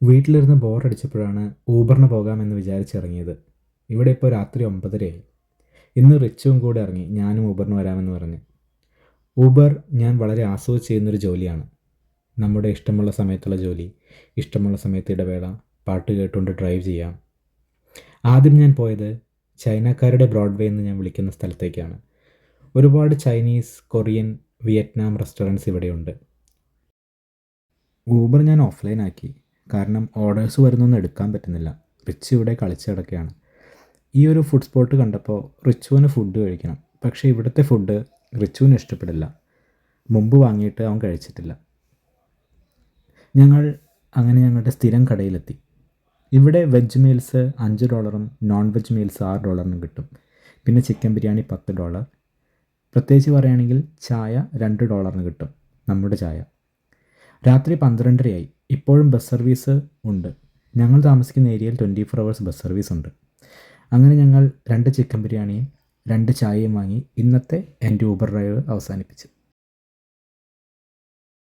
വീട്ടിലിരുന്ന് ബോറടിച്ചപ്പോഴാണ് ഊബറിന് പോകാമെന്ന് വിചാരിച്ചിറങ്ങിയത്. ഇവിടെ ഇപ്പോൾ രാത്രി 9:30 ഇന്ന് റിച്ചുവും കൂടെ ഇറങ്ങി ഞാനും ഊബറിന് വരാമെന്ന് പറഞ്ഞ്. ഊബർ ഞാൻ വളരെ ആസ്വദിച്ച് ചെയ്യുന്നൊരു ജോലിയാണ്. നമ്മുടെ ഇഷ്ടമുള്ള സമയത്തുള്ള ജോലി, ഇഷ്ടമുള്ള സമയത്ത് ഇടവേള, പാട്ട് കേട്ടുകൊണ്ട് ഡ്രൈവ് ചെയ്യാം. ആദ്യം ഞാൻ പോയത് ചൈനക്കാരുടെ ബ്രോഡ്വേ എന്ന് ഞാൻ വിളിക്കുന്ന സ്ഥലത്തേക്കാണ്. ഒരുപാട് ചൈനീസ്, കൊറിയൻ, വിയറ്റ്നാം റെസ്റ്റോറൻറ്റ്സ് ഇവിടെയുണ്ട്. ഊബർ ഞാൻ ഓഫ്ലൈൻ ആക്കി. കാരണം ഓർഡേഴ്സ് വരുന്നൊന്നും എടുക്കാൻ പറ്റുന്നില്ല. റിച്ചു ഇവിടെ കളിച്ച് കിടക്കുകയാണ്. ഈ ഒരു ഫുഡ് സ്പോട്ട് കണ്ടപ്പോൾ റിച്ചുവിന് ഫുഡ് കഴിക്കണം. പക്ഷേ ഇവിടുത്തെ ഫുഡ് റിച്ചുവിന് ഇഷ്ടപ്പെടില്ല. മുമ്പ് വാങ്ങിയിട്ട് അവൻ കഴിച്ചിട്ടില്ല. ഞങ്ങൾ അങ്ങനെ ഞങ്ങളുടെ സ്ഥിരം കടയിലെത്തി. ഇവിടെ veg meals $5, non veg meals $6 കിട്ടും. പിന്നെ ചിക്കൻ ബിരിയാണി $10. പ്രത്യേകിച്ച് പറയുകയാണെങ്കിൽ ചായ $2 കിട്ടും, നമ്മുടെ ചായ. രാത്രി 12:30 ഇപ്പോഴും ബസ് സർവീസ് ഉണ്ട്. ഞങ്ങൾ താമസിക്കുന്ന ഏരിയയിൽ 24 hours ബസ് സർവീസ് ഉണ്ട്. അങ്ങനെ ഞങ്ങൾ 2 ചിക്കൻ ബിരിയാണിയും 2 ചായയും വാങ്ങി ഇന്നത്തെ എൻ്റെ ഊബർ ഡ്രൈവ് അവസാനിപ്പിച്ചു.